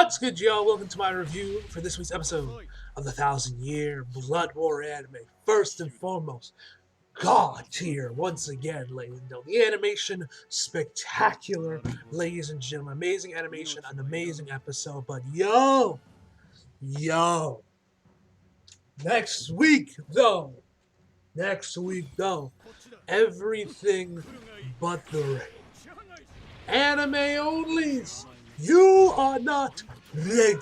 What's good, y'all? Welcome to my review for this week's episode of the 1,000-Year Blood War anime. First and foremost, God tier once again, ladies and gentlemen. The animation, spectacular, ladies and gentlemen. Amazing animation, an amazing episode. But yo, next week though, everything but the rain. Anime onlys, you are not ready.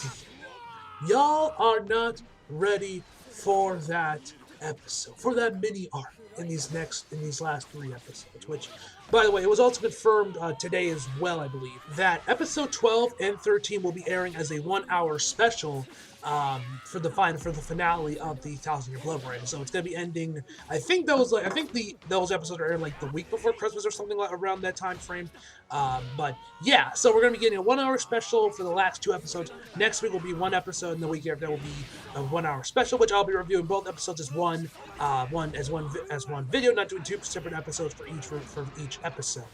Y'all are not ready for that episode, for that mini arc in these last 3 episodes. Which, by the way, it was also confirmed today as well, I believe, that episode 12 and 13 will be airing as a 1-hour special for the finale of the 1,000-Year Blood War. So it's gonna be ending. Those episodes are airing like the week before Christmas or something like around that time frame. But yeah, so we're gonna be getting a 1-hour special for the last 2 episodes. Next week will be 1 episode, and the week after that will be a 1-hour special, which I'll be reviewing both episodes as one video, not doing 2 separate episodes for each episode.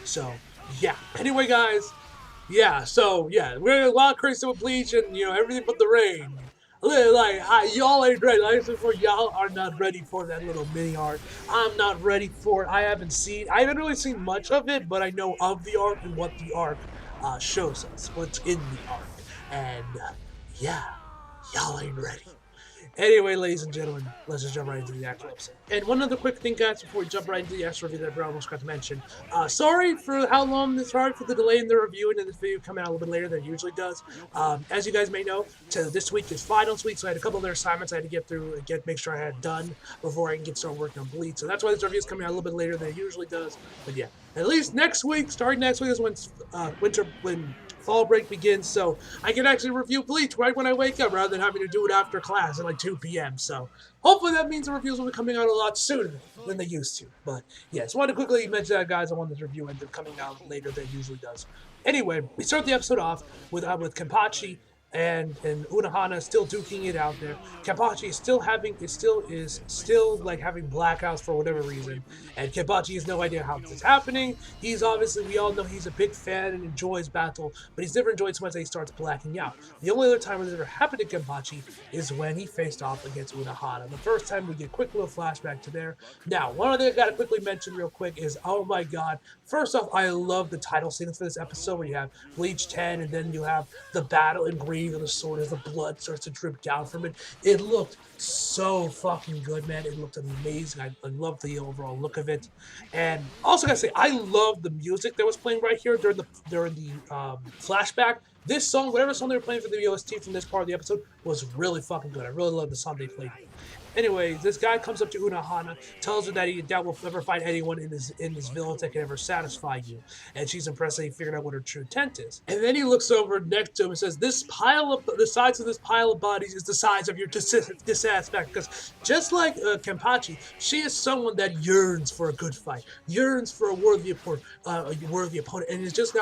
So yeah. Anyway, guys. We're a lot crazy with Bleach and everything but the rain. Y'all ain't ready. Like I said before, y'all are not ready for that little mini arc. I'm not ready for it. I haven't really seen much of it, but I know of the arc and what the arc shows us, what's in the arc, and y'all ain't ready. Anyway, ladies and gentlemen, let's just jump right into the actual episode. And one other quick thing, guys, before we jump right into the actual review that I almost forgot to mention. Sorry for the delay in the review and this video coming out a little bit later than it usually does. As you guys may know, this week is finals week, so I had a couple other assignments I had to get through and make sure I had done before I can get started working on Bleach. So that's why this review is coming out a little bit later than it usually does. But yeah, at least starting next week is when fall break begins, so I can actually review Bleach right when I wake up rather than having to do it after class at like 2 p.m. So hopefully that means the reviews will be coming out a lot sooner than they used to. But yeah, just wanted to quickly mention that, guys. I want this review ended coming out later than it usually does. Anyway, we start the episode off with Kenpachi and Unohana still duking it out there. Kenpachi is still having blackouts for whatever reason, and Kenpachi has no idea how this is happening. We all know he's a big fan and enjoys battle, but he's never enjoyed so much that he starts blacking out. The only other time this ever happened to Kenpachi is when he faced off against Unohana. The first time we get a quick little flashback to there. Now, one other thing I gotta quickly mention real quick is, oh my god, first off, I love the title sequence for this episode where you have Bleach 10 and then you have the battle in green of the sword as the blood starts to drip down from it. It looked so fucking good, man. It looked amazing. I love the overall look of it. And also gotta say, I love the music that was playing right here during the flashback. This song, whatever song they were playing for the OST from this part of the episode, was really fucking good. I really love the song they played. Anyway, this guy comes up to Unohana, tells her that he doubt will ever find anyone in this village that can ever satisfy you. And she's impressed that he figured out what her true intent is. And then he looks over next to him and says, the size of this pile of bodies is the size of your dissatisfaction. Because just like Kenpachi, she is someone that yearns for a good fight, yearns for a worthy opponent, and is just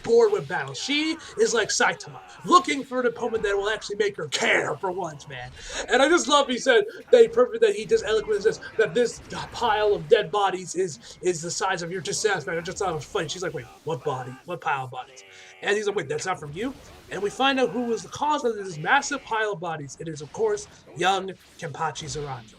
bored with battle. She is like Saitama, looking for an opponent that will actually make her care for once, man. And I just love he said that he just eloquently says that this pile of dead bodies is the size of your dissatisfaction. I just thought it was funny. She's like, wait, what body? What pile of bodies? And he's like, wait, that's not from you? And we find out who was the cause of this massive pile of bodies. It is, of course, young Kenpachi Zaraki.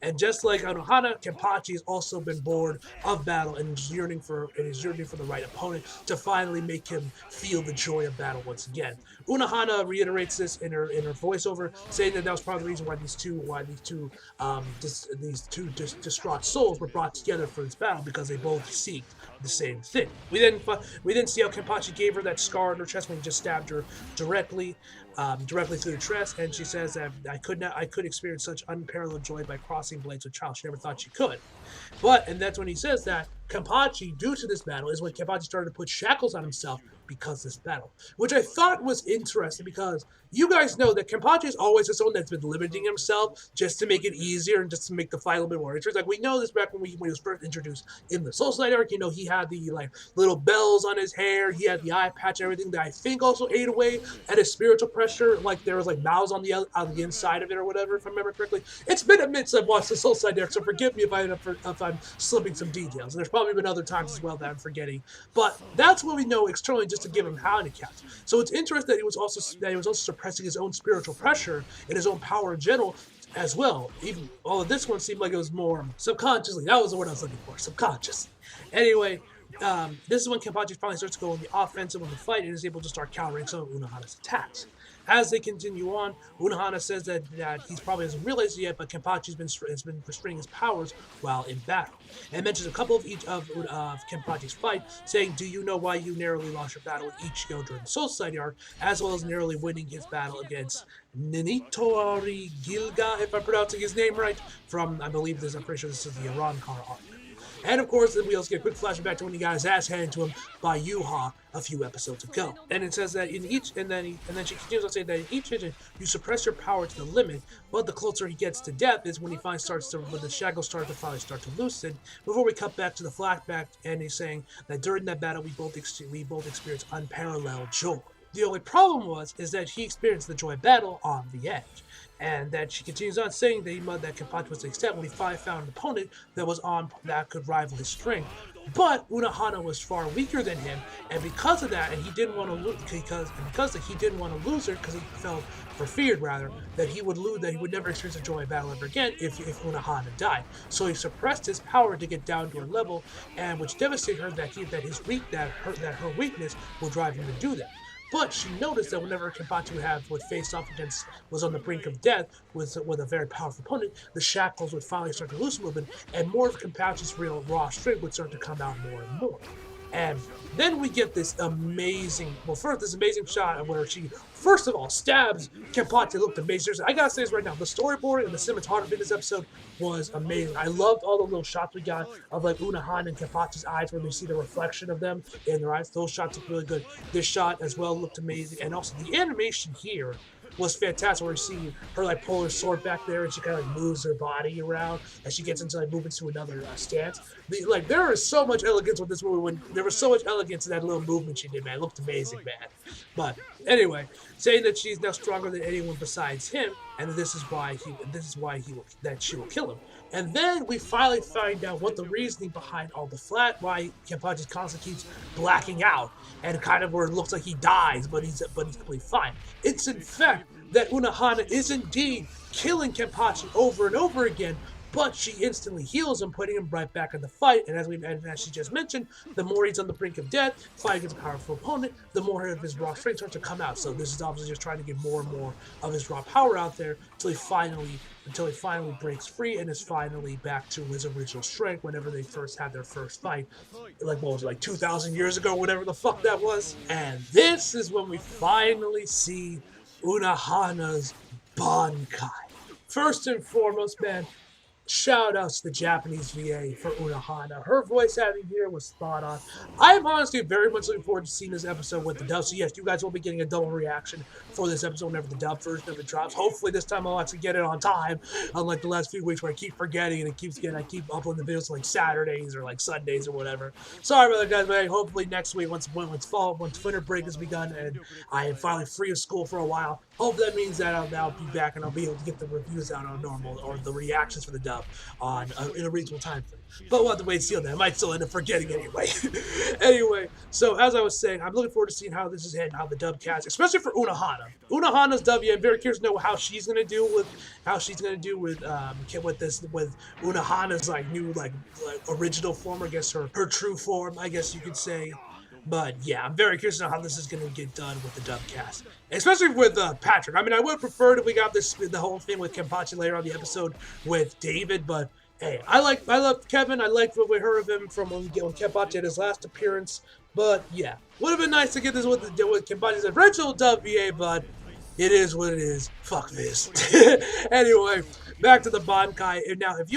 And just like Unohana, Kenpachi has also been bored of battle and is yearning for the right opponent to finally make him feel the joy of battle once again. Unohana reiterates this in her voiceover, saying that was part of the reason why these two distraught souls were brought together for this battle, because they both seek the same thing. We then see how Kenpachi gave her that scar on her chest when he just stabbed her directly through the chest, and she says that I could experience such unparalleled joy by crossing blades with child. She never thought she could. And that's when he says that Kenpachi, due to this battle, is when Kenpachi started to put shackles on himself because of this battle, which I thought was interesting, because you guys know that Kenpachi is always someone that's been limiting himself just to make it easier and just to make the fight a little bit more interesting. Like, we know this back when he was first introduced in the Soul Slide arc. He had the little bells on his hair, he had the eye patch and everything that I think also ate away at his spiritual pressure. Like, there was mouths on the inside of it or whatever, if I remember correctly. It's been a minute since I've watched the Soul Slide arc, so forgive me if I'm slipping some details. And there's probably been other times as well that I'm forgetting. But that's what we know externally, just to give him handicaps. So it's interesting that he was also suppressing his own spiritual pressure and his own power in general as well. Even all of this one seemed like it was more subconsciously. That was the word I was looking for, subconsciously. Anyway, this is when Kenpachi finally starts to go on the offensive of the fight and is able to start countering some of Unohana's attacks. As they continue on, Unohana says that he's probably hasn't realized it yet, but Kenpachi's has been restraining his powers while in battle, and mentions a couple of each of Kenpachi's fight, saying, "Do you know why you narrowly lost your battle with Ichigo during the Soul Society arc, as well as narrowly winning his battle against Ninitori Gilga, if I'm pronouncing his name right, from, I believe this, I'm pretty sure this is the Arankara arc." And of course, then we also get a quick flashback to when he got his ass handed to him by Yuha a few episodes ago. And it says that in each, and then she continues on saying that in each vision, you suppress your power to the limit, but the closer he gets to death is when he finally when the shackles finally start to loosen. Before we cut back to the flashback, and he's saying that during that battle, we both experienced unparalleled joy. The only problem is that he experienced the joy battle on the edge. And that she continues on saying that Kenpachi was the extent when he finally found an opponent that could rival his strength. But Unohana was far weaker than him, and because of that, and he didn't want to lose he didn't want to lose her because he feared rather that he would lose, that he would never experience a joy battle ever again if Unohana died. So he suppressed his power to get down to her level, and which devastated her that her weakness will drive him to do that. But she noticed that whenever Kenpachi would face off against, was on the brink of death with a very powerful opponent, the shackles would finally start to loosen a little bit, and more of Kenpachi's real raw strength would start to come out more and more. And then we get this amazing shot of where she, first of all, stabs Kenpachi. It looked amazing. I gotta say this right now, the storyboard and the cinematography in this episode was amazing. I loved all the little shots we got of like Unohana and Kenpachi's eyes when we see the reflection of them in their eyes. Those shots look really good. This shot as well looked amazing. And also the animation here was fantastic, where you see her like pull her sword back there and she kind of like moves her body around as she gets into like movements to another stance. There is so much elegance with this movie. There was so much elegance in that little movement she did, man. It looked amazing, man. But anyway, saying that she's now stronger than anyone besides him, and this is why she will kill him. And then we finally find out what the reasoning behind all the why Kenpachi constantly keeps blacking out, and kind of where it looks like he dies, but he's completely fine. It's in fact that Unohana is indeed killing Kenpachi over and over again, but she instantly heals him, putting him right back in the fight. And as she just mentioned, the more he's on the brink of death, fighting against a powerful opponent, the more of his raw strength starts to come out. So this is obviously just trying to get more and more of his raw power out there until he finally breaks free and is finally back to his original strength whenever they first had their first fight. Like, what was it, like 2,000 years ago, whatever the fuck that was? And this is when we finally see Unohana's Bankai. First and foremost, man, shout outs to the Japanese VA for Unohana. Her voice acting here was spot on. I'm honestly very much looking forward to seeing this episode with the dub. So yes, you guys will be getting a double reaction for this episode whenever the dub version of it drops. Hopefully this time I'll actually get it on time, unlike the last few weeks where I keep forgetting and I keep uploading the videos like Saturdays or like Sundays or whatever. Sorry about that, guys, but hopefully next week, once winter break has begun and I am finally free of school for a while, hope that means that I'll be back and I'll be able to get the reviews out on normal, or the reactions for the dub in a reasonable time frame. But we'll have to wait and see on that. I might still end up forgetting anyway. Anyway, so as I was saying, I'm looking forward to seeing how this is heading, how the dub cast, especially for Unohana. Unohana's W, I'm very curious to know how she's gonna do with Unohana's like new like original form, I guess her true form, I guess you could say. But yeah, I'm very curious to know how this is going to get done with the dub cast, especially with Patrick. I mean, I would have preferred if we got the whole thing with Kenpachi later on the episode with David, but hey, I love Kevin. I liked what we heard of him from when Kenpachi had his last appearance. But yeah, would have been nice to get this with Kenpachi's original dub VA, but it is what it is. Fuck this. Anyway, back to the Bankai. Now, if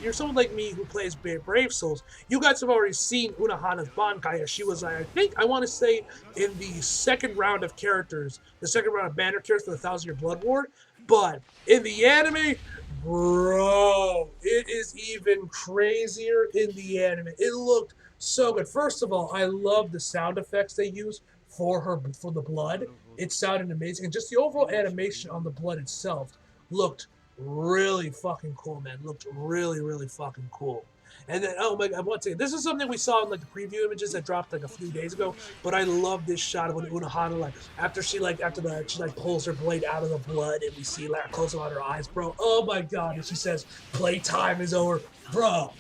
you're someone like me who plays Brave Souls, you guys have already seen Unohana's Bankai, as she was, I want to say, in the second round of characters, the second round of banner characters for the 1,000-Year Blood War. But in the anime, bro, it is even crazier in the anime. It looked so good. First of all, I love the sound effects they use for the blood. It sounded amazing, and just the overall animation on the blood itself looked really fucking cool, man. Looked really, really fucking cool. And then, oh my god, once again, this is something we saw in like the preview images that dropped like a few days ago. But I love this shot of when Unohana like after she like pulls her blade out of the blood and we see like close on her eyes, bro. Oh my god, and she says, "Playtime is over, bro."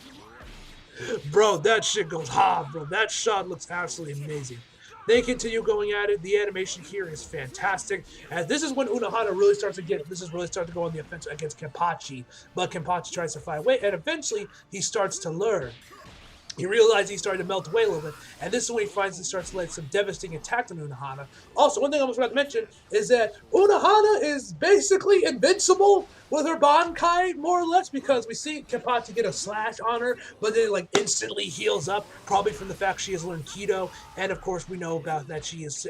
Bro, that shit goes hard, bro. That shot looks absolutely amazing. They continue going at it. The animation here is fantastic. As this is when Unohana really starts to go on the offensive against Kenpachi. But Kenpachi tries to fight away, and eventually he starts to learn. He realizes he's starting to melt away a little bit, and this is when he starts to let some devastating attacks on Unohana. Also, one thing I almost forgot to mention is that Unohana is basically invincible with her Bankai, more or less, because we see Kenpachi get a slash on her, but then like instantly heals up, probably from the fact she has learned Kido, and of course we know about that she is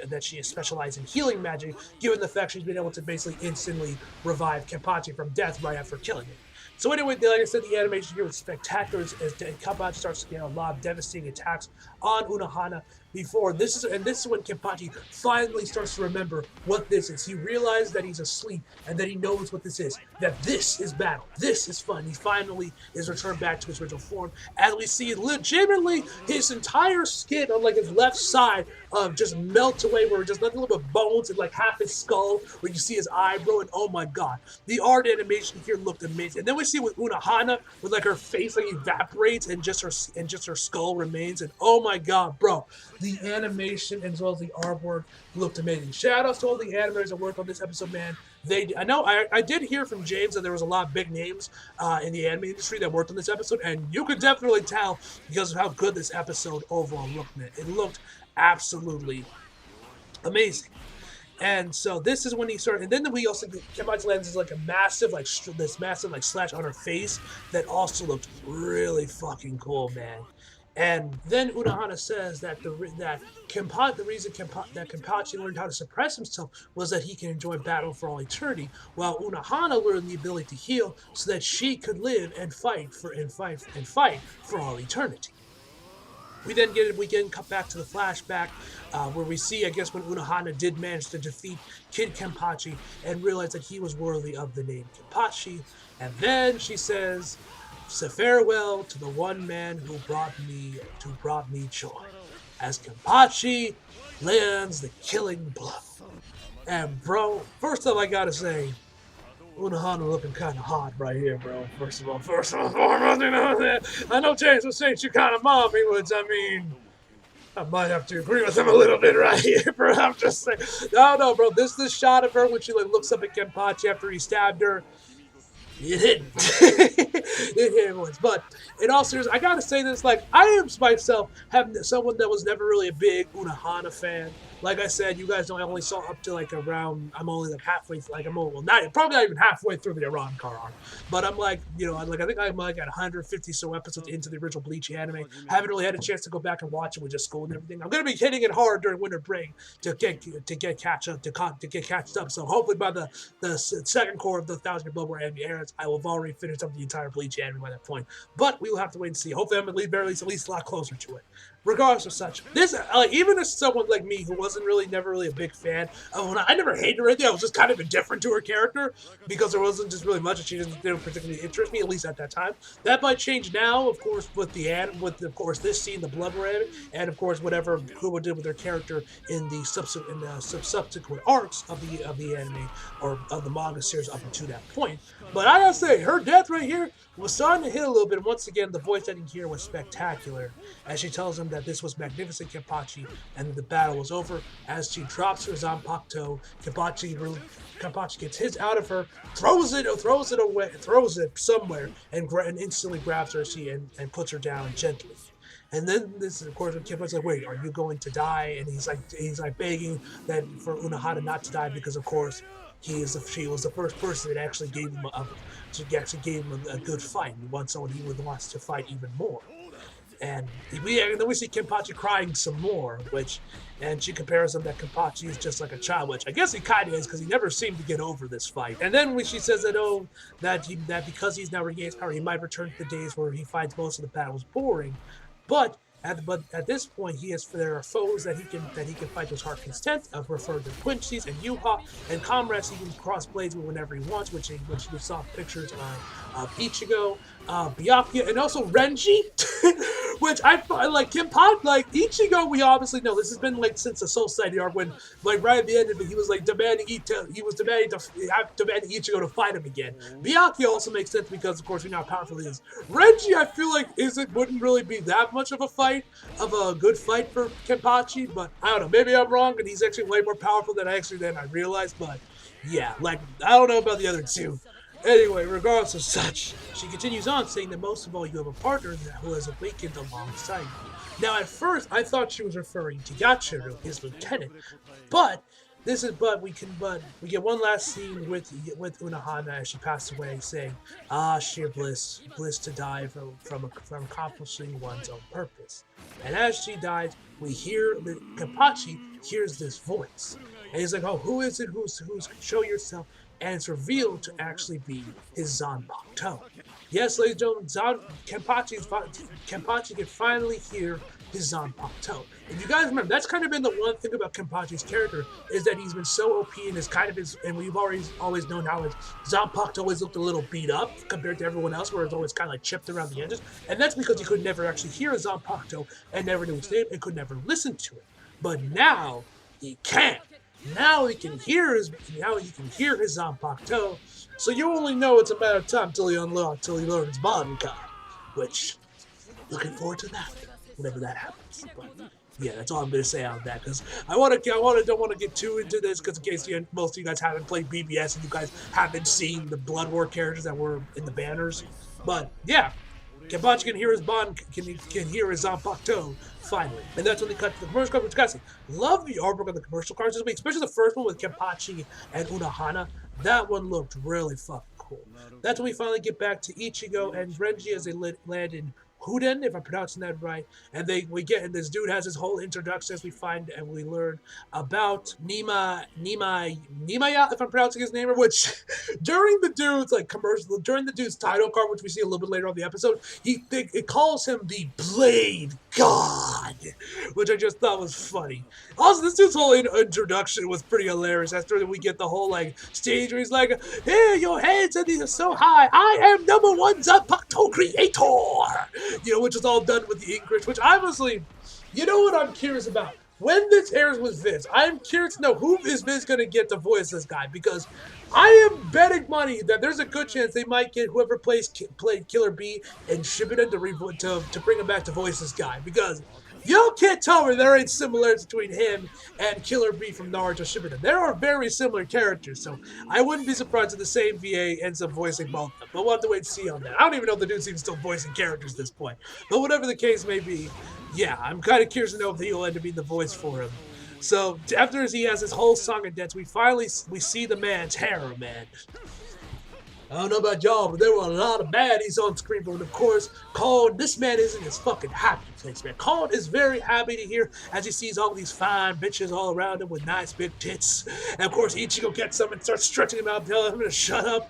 specialized in healing magic, given the fact she's been able to basically instantly revive Kenpachi from death right after killing him. So anyway, like I said, the animation here was spectacular as Kenpachi starts to get a lot of devastating attacks on Unohana. This is when Kenpachi finally starts to remember what this is. He realized that he's asleep and that he knows what this is. That this is battle. This is fun. He finally is returned back to his original form. As we see legitimately his entire skin on like his left side just melt away, where just nothing but bones and like half his skull, where you see his eyebrow, and oh my god, the art animation here looked amazing. And then we see with Unohana, with like her face like evaporates and just her skull remains, and oh my god, bro, the animation as well as the artwork looked amazing. Shout outs to all the animators that worked on this episode, man. I did hear from James that there was a lot of big names in the anime industry that worked on this episode, and you could definitely tell because of how good this episode overall looked, man. It looked absolutely amazing. And so this is when he started, and then we also Kenpachi lands is like a massive slash on her face that also looked really fucking cool, man. And then Unohana says that the reason that Kenpachi learned how to suppress himself was that he can enjoy battle for all eternity, while Unohana learned the ability to heal so that she could live and fight for all eternity. We then cut back to the flashback where we see, I guess, when Unohana did manage to defeat Kid Kenpachi and realize that he was worthy of the name Kenpachi. And then she says, "So farewell to the one man who brought me joy," as Kenpachi lands the killing blow. And bro, first off, I gotta say, Unohana looking kind of hot right here, bro. First of all, I know James was saying she kind of mommy, which I mean, I might have to agree with him a little bit right here, bro. I'm just saying, no, bro. This shot of her when she like looks up at Kenpachi after he stabbed her. It hit. It hit once. But in all seriousness, I gotta say this, like, I am myself having someone that was never really a big Unohana fan. Like I said, you guys know I only saw up to like around, I'm only like halfway, like I'm only, well, probably not even halfway through the Iran car arc. But I'm like, I think I'm like at 150 so episodes into the original Bleach anime. Haven't really had a chance to go back and watch it with just school and everything. I'm gonna be hitting it hard during winter break to get catch up. So hopefully by the second core of the 1,000 Blood War anime airs, I will have already finished up the entire Bleach anime by that point. But we will have to wait and see. Hopefully I'm at least a lot closer to it. Regardless of such, this even as someone like me who never really a big fan of when I never hated her or anything, I was just kind of indifferent to her character because there wasn't just really much, and she didn't particularly interest me, at least at that time. That might change now, of course, with this scene, the Blood Red, and of course whatever Kubo did with her character in the subsequent arcs of the anime or of the manga series up until that point. But I gotta say, her death right here was starting to hit a little bit. Once again, the voice acting here was spectacular as she tells him that this was magnificent Kenpachi and that the battle was over. As she drops her Zanpakuto, Kenpachi gets his out of her, throws it somewhere, and instantly grabs her and puts her down gently. And then this is, of course, when Kenpachi's like, "Wait, are you going to die?" And he's like begging that for Unohana not to die because, of course, she was the first person that actually gave him a good fight. He wants someone he wants to fight even more. And then we see Kenpachi crying some more, and she compares him that Kenpachi is just like a child, which I guess he kind of is because he never seemed to get over this fight. And then when she says that because he's now regained his power, he might return to the days where he finds most of the battles boring. But But at this point, there are foes that he can fight to his heart's content, referred to Quincy's and Yuha, and comrades he can cross blades with whenever he wants, which we saw pictures of Ichigo, Byakuya, and also Renji, which I like Kenpachi, like Ichigo. We obviously know this has been like since the Soul Society arc when like right at the end of it, he was like demanding demanding Ichigo to fight him again. Byakuya also makes sense because of course we know how powerful he is. Renji, I feel like wouldn't really be that much of a good fight for Kenpachi, but I don't know. Maybe I'm wrong, and he's actually way more powerful than I realized. But yeah, like I don't know about the other two. Anyway, regardless of such, she continues on saying that most of all, you have a partner who has awakened alongside you. Now, at first, I thought she was referring to Yachiru, his lieutenant, but we get one last scene with Unohana as she passed away, saying, "Ah, sheer bliss to die from accomplishing one's own purpose." And as she dies, we hear that Kapachi hears this voice, and he's like, "Oh, who is it? Who's show yourself?" And it's revealed to actually be his Zanpakuto. Yes, ladies and gentlemen, Kenpachi can finally hear his Zanpakuto. If you guys remember, that's kind of been the one thing about Kenpachi's character, is that he's been so OP and is kind of his, and we've always known how his Zanpakuto always looked a little beat up compared to everyone else, where it's always kind of like chipped around the edges. And that's because he could never actually hear his Zanpakuto and never knew its name and could never listen to it. But now he can. Now he can hear his Zanpakuto, so you only know it's a matter of time till he learns Bankai, which looking forward to that whenever that happens. But yeah, that's all I'm gonna say on that because don't want to get too into this because in case most of you guys haven't played BBS and you guys haven't seen the Blood War characters that were in the banners, but yeah. Kenpachi can hear his can hear his Zanpakuto finally, and that's when they cut to the commercial card. Which guys, love the artwork on the commercial cards this week, especially the first one with Kenpachi and Unohana. That one looked really fucking cool. That's when we finally get back to Ichigo and Renji as they land in Huden, if I'm pronouncing that right. And this dude has his whole introduction as we find and we learn about Nimaya, if I'm pronouncing his name, which during the dude's title card, which we see a little bit later on the episode, it calls him the Blade God, which I just thought was funny. Also, this dude's whole introduction was pretty hilarious. After we get the whole like stage where he's like, "Hey, your heads and these are so high. I am #1 Zanpakuto creator." Which was all done with the English. Which honestly, you know what I'm curious about. When this airs with Viz, I'm curious to know who is Viz going to get to voice this guy, because I am betting money that there's a good chance they might get whoever played Killer B and Shippuden to bring him back to voice this guy, because y'all can't tell me there ain't similarities between him and Killer B from Naruto Shippuden. There are very similar characters, so I wouldn't be surprised if the same VA ends up voicing both of them. But we'll have to wait and see on that. I don't even know if the dude's even still voicing characters at this point. But whatever the case may be, yeah, I'm kind of curious to know if he'll end up being the voice for him. So after he has his whole song and dance, we see the man's harem, man. I don't know about y'all, but there were a lot of baddies on screen. But of course, this man is in his fucking happy place, man. Colin is very happy to hear as he sees all these fine bitches all around him with nice big tits. And of course, Ichigo gets them and starts stretching him out, telling him to shut up.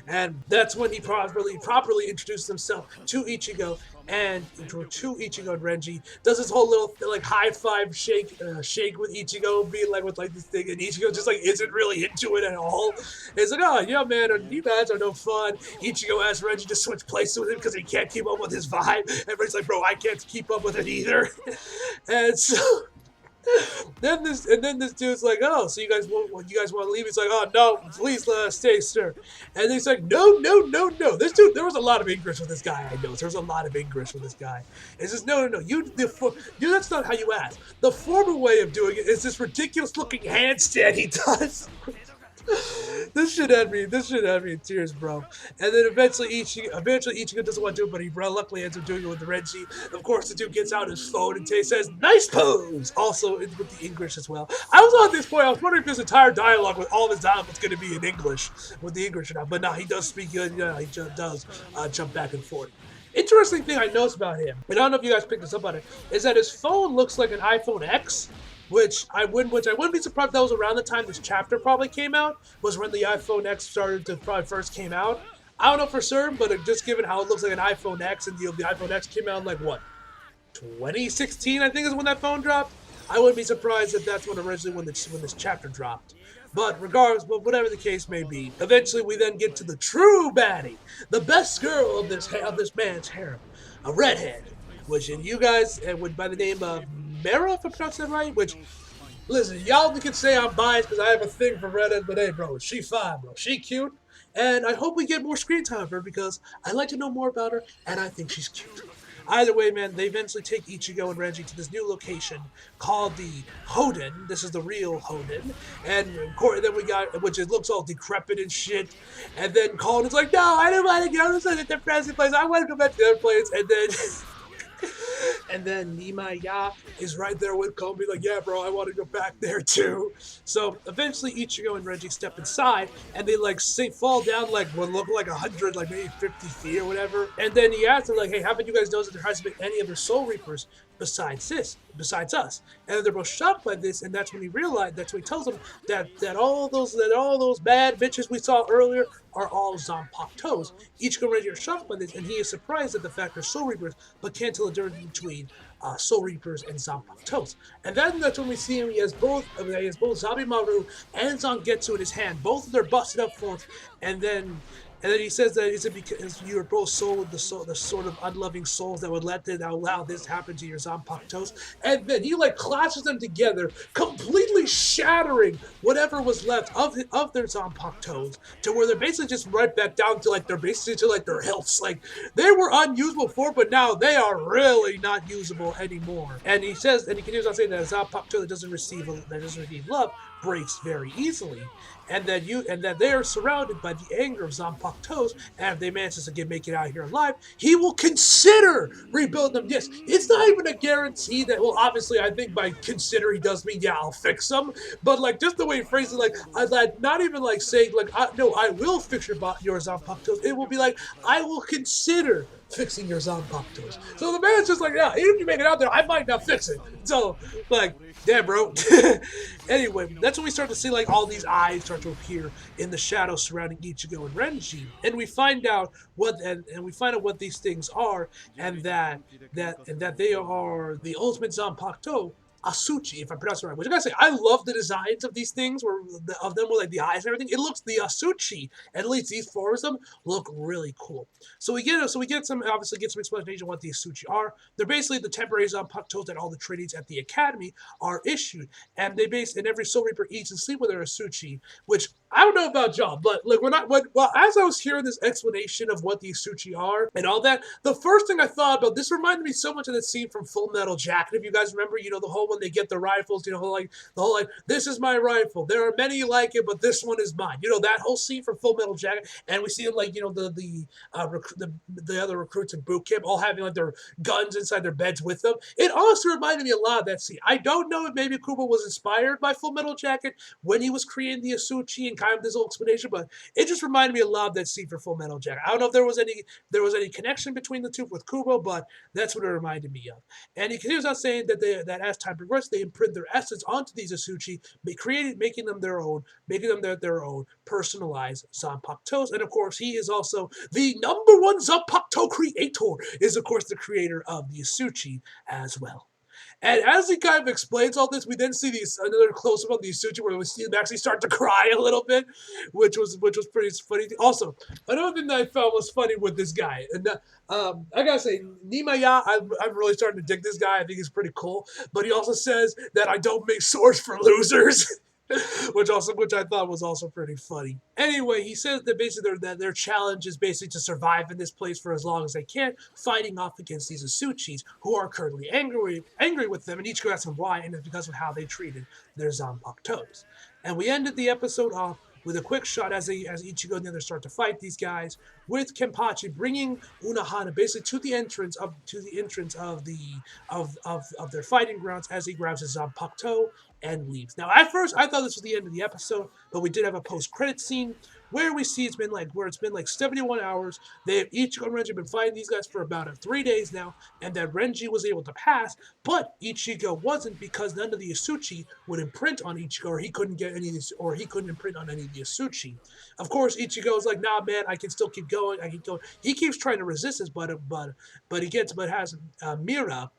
And that's when he properly introduces himself to Ichigo and Renji. Does his whole little like high five shake with Ichigo, being like with like this thing, and Ichigo just like isn't really into it at all. And he's like, "Oh yeah, man, you guys are no fun." Ichigo asks Renji to switch places with him because he can't keep up with his vibe. And Renji's like, "Bro, I can't keep up with it either." And so then this dude's like, "Oh, so you guys want to leave?" He's like, "Oh no, please let us stay, sir." And he's like, "No. This dude, there was a lot of English with this guy. I know there was a lot of English with this guy." It's just no. That's not how you ask. The former way of doing it is this ridiculous looking handstand he does. This should have me in tears, bro. And then eventually Ichigo doesn't want to do it, but he luckily ends up doing it with the Renji. Of course, the dude gets out his phone and says, "Nice pose!" Also with the English as well. I was at this point, I was wondering if this entire dialogue with all of his dialogue was going to be in English, with the English or not. But no, he does speak good. He does jump back and forth. Interesting thing I noticed about him, and I don't know if you guys picked this up on it, is that his phone looks like an iPhone X. Which I wouldn't be surprised if that was around the time this chapter probably came out, was when the iPhone X probably first came out. I don't know for certain, but just given how it looks like an iPhone X, and the iPhone X came out in like what, 2016, I think, is when that phone dropped. I wouldn't be surprised if that's when originally when this chapter dropped. But regardless, but whatever the case may be, eventually we then get to the true baddie, the best girl of this man's harem, a redhead, which you guys would by the name of Mara, if I pronounced that right. Which, listen, y'all can say I'm biased because I have a thing for redhead, but hey, bro, she fine, bro, she cute, and I hope we get more screen time of her because I like to know more about her, and I think she's cute. Either way, man, they eventually take Ichigo and Renji to this new location called the Hoden. This is the real Hoden. And of course, then we got, which it looks all decrepit and shit. And then Colin is like, no, I don't want to go to such a depressing place. I want to go back to the other place. And then and then Nima Ya is right there with Kobe, like, yeah, bro, I want to go back there too. So eventually Ichigo and Reggie step inside and they like fall down like what look like 100, like maybe 50 feet or whatever. And then he asks them, like, hey, haven't you guys noticed that there hasn't been any other Soul Reapers besides us? And they're both shocked by this, and that's when he tells them that all those bad bitches we saw earlier are all Zanpakutos. Ichigo and Reggie are shocked by this, and he is surprised at the fact they're Soul Reapers, but can't tell the difference between Soul Reapers and Zanpakutos. And then that's when we see him. He has both Zabimaru and Zangetsu in his hand. Both of their busted up forms, and then he says that it's because you're both the sort of unloving souls that would allow this to happen to your Zanpakutos. And then he like clashes them together, completely shattering whatever was left of their Zanpakutos, to where they're basically just right back down to like they're basically to like their healths. Like they were unusable before, but now they are really not usable anymore. And he continues on saying that a Zanpakuto that doesn't receive love breaks very easily, and that they are surrounded by the anger of Zanpakutos, and if they manage to make it out here alive, he will consider rebuilding them. Yes, it's not even a guarantee that. Well, obviously, I think by consider he does mean yeah, I'll fix them, but like just the way he phrases it, like not even like saying like no, I will fix your Zanpakutos. It will be like I will consider fixing your Zanpakutos. So the man's just like, yeah, even if you make it out there, I might not fix it. So like, damn, bro. Anyway, that's when we start to see like all these eyes start to appear in the shadows surrounding Ichigo and Renji, and we find out what these things are, and that they are the ultimate Zanpakuto. Asuchi, if I pronounce it right. Which I gotta say, I love the designs of these things, of them with like the eyes and everything. It looks the Asuchi, at least these four of them look really cool. So we get some explanation of what the Asuchi are. They're basically the temporary Zanpakutos that all the trainees at the academy are issued, and every Soul Reaper eats and sleeps with their Asuchi. Which I don't know about y'all, but like as I was hearing this explanation of what the Asuchi are and all that, the first thing I thought about this reminded me so much of the scene from Full Metal Jacket. If you guys remember, the whole when they get the rifles, the whole like this is my rifle. There are many like it, but this one is mine. That whole scene from Full Metal Jacket, and we see them like the other recruits in boot camp all having like their guns inside their beds with them. It also reminded me a lot of that scene. I don't know if maybe Kubo was inspired by Full Metal Jacket when he was creating the Asuchi and kind of this whole explanation, but it just reminded me a lot of that scene for Full Metal Jacket. I don't know if there was any connection between the two with Kubo, but that's what it reminded me of. And he continues on saying that as time progressed, they imprint their essence onto these Asuchi, making them their own personalized Zanpakutos. And of course, he is also the number one Zanpakuto creator. Is of course the creator of the Asuchi as well. And as he kind of explains all this, we then see another close up on the Asuchi where we see him actually start to cry a little bit, which was pretty funny. Also, another thing that I found was funny with this guy, and I gotta say, Nimaya, I'm really starting to dig this guy. I think he's pretty cool. But he also says that I don't make swords for losers. which I thought was also pretty funny. Anyway, he says that basically their challenge is basically to survive in this place for as long as they can, fighting off against these Asuchis who are currently angry with them, and each asks them why, and it's because of how they treated their Zanpakutos. And we ended the episode off with a quick shot as Ichigo and the others start to fight these guys, with Kenpachi bringing Unohana basically to the entrance of their fighting grounds as he grabs his Zanpakuto and leaves. Now, at first, I thought this was the end of the episode, but we did have a post-credit scene where we see it's been like 71 hours. Ichigo and Renji have been fighting these guys for about 3 days now, and that Renji was able to pass, but Ichigo wasn't because none of the Asuchi would imprint on Ichigo, or he couldn't imprint on any of the Asuchi. Of course, Ichigo's like, nah, man, I can still keep going. I keep going. He keeps trying to resist this, but has Mira.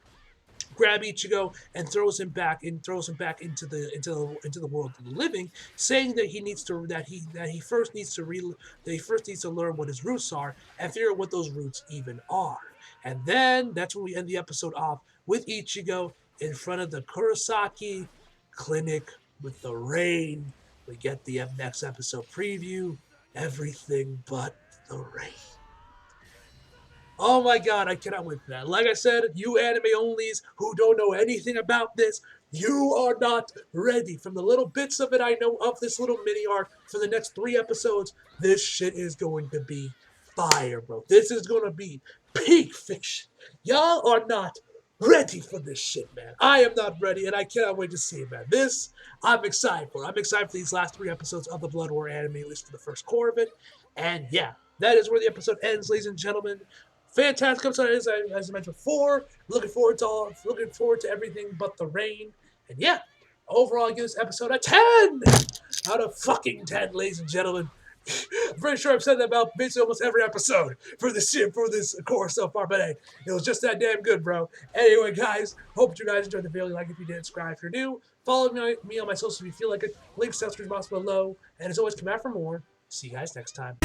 grab Ichigo and throws him back into the world of the living, saying that he first needs to learn what his roots are and figure out what those roots even are. And then that's when we end the episode off with Ichigo in front of the Kurosaki clinic with the rain. We get the next episode preview. Everything but the rain. Oh my god, I cannot wait for that. Like I said, you anime onlys who don't know anything about this, you are not ready. From the little bits of it I know of this little mini arc for the next 3 episodes, this shit is going to be fire, bro. This is going to be peak fiction. Y'all are not ready for this shit, man. I am not ready, and I cannot wait to see it, man. This, I'm excited for. I'm excited for these last 3 episodes of the Blood War anime, at least for the first core of it. And yeah, that is where the episode ends, ladies and gentlemen. Fantastic episode, as I mentioned before. Looking forward to everything but the rain. And yeah, overall, I give this episode a 10 out of fucking 10, ladies and gentlemen. I'm pretty sure I've said that about basically almost every episode for this course so far, but hey, it was just that damn good, bro. Anyway, guys, hope you guys enjoyed the video. Like if you did, subscribe if you're new. Follow me on my socials if you feel like it. Links to the box below. And as always, come out for more. See you guys next time.